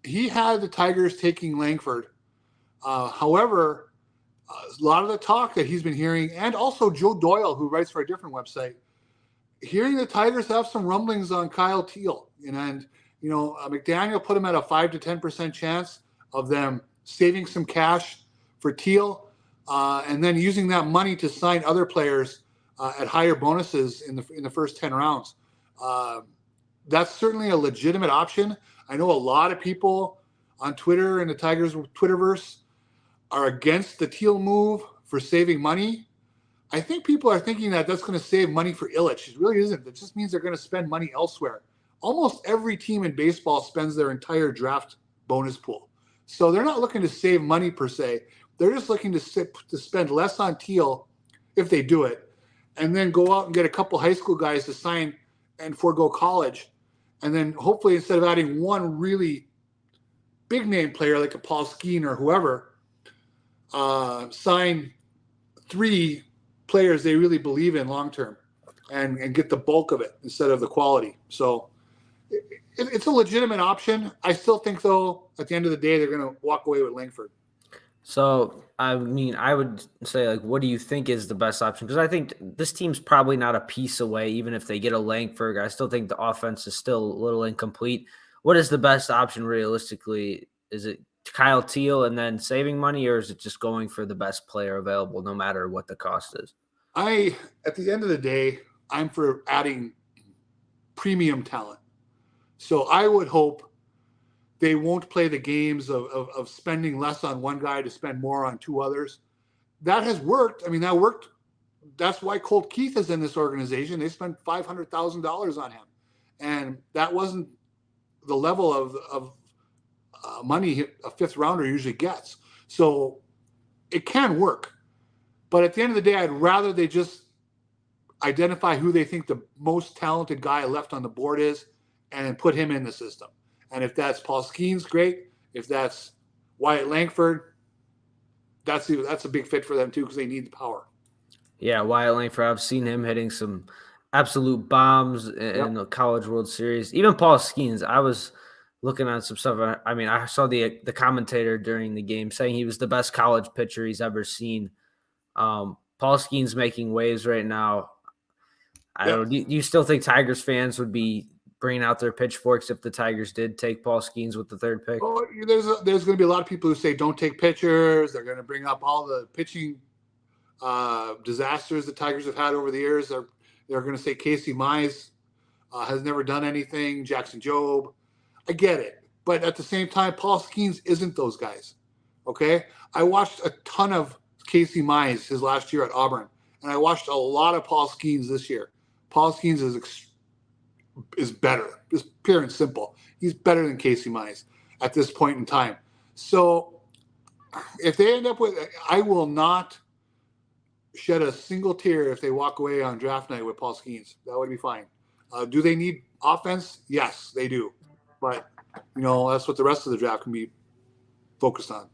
he had the Tigers taking Langford. However, a lot of the talk that he's been hearing, and also Joe Doyle, who writes for a different website, hearing the Tigers have some rumblings on Kyle Teal. And McDaniel put him at a 5 to 10% chance of them saving some cash for Teal, and then using that money to sign other players at higher bonuses in the first 10 rounds. That's certainly a legitimate option. I know a lot of people on Twitter and the Tigers Twitterverse are against the Teal move for saving money. I think people are thinking that that's going to save money for Illich. It really isn't. It just means they're going to spend money elsewhere. Almost every team in baseball spends their entire draft bonus pool. So they're not looking to save money per se. They're just looking to spend less on Teal if they do it, and then go out and get a couple high school guys to sign and forego college. And then hopefully instead of adding one really big name player like a Paul Skeen or whoever, sign 3 players they really believe in long term and get the bulk of it instead of the quality. So it's a legitimate option. I still think, though, at the end of the day, they're going to walk away with Langford. So, I mean, I would say, like, what do you think is the best option? Because I think this team's probably not a piece away, even if they get a Langford. I still think the offense is still a little incomplete. What is the best option realistically? Is it Kyle Teal and then saving money, or is it just going for the best player available no matter what the cost is? At the end of the day, I'm for adding premium talent. So I would hope they won't play the games of spending less on one guy to spend more on 2 others. That has worked. I mean, that worked. That's why Colt Keith is in this organization. They spent $500,000 on him. And that wasn't the level of money a 5th rounder usually gets. So it can work. But at the end of the day, I'd rather they just identify who they think the most talented guy left on the board is and put him in the system. And if that's Paul Skeens, great. If that's Wyatt Langford, that's a big fit for them too because they need the power. Yeah, Wyatt Langford, I've seen him hitting some absolute bombs in the College World Series. Even Paul Skeens, I was looking at some stuff. I mean, I saw the commentator during the game saying he was the best college pitcher he's ever seen. Paul Skeens making waves right now. I don't know. Do you still think Tigers fans would be bringing out their pitchforks if the Tigers did take Paul Skeens with the 3rd pick? Oh, there's going to be a lot of people who say don't take pitchers. They're going to bring up all the pitching disasters the Tigers have had over the years. They're going to say Casey Mize has never done anything. Jackson Jobe. I get it. But at the same time, Paul Skeens isn't those guys. Okay? I watched a ton of Casey Mize his last year at Auburn, and I watched a lot of Paul Skeens this year. Paul Skeens is better. Just pure and simple. He's better than Casey Mize at this point in time. So if they end up with, I will not shed a single tear if they walk away on draft night with Paul Skeens. That would be fine. Do they need offense? Yes, they do. But, that's what the rest of the draft can be focused on.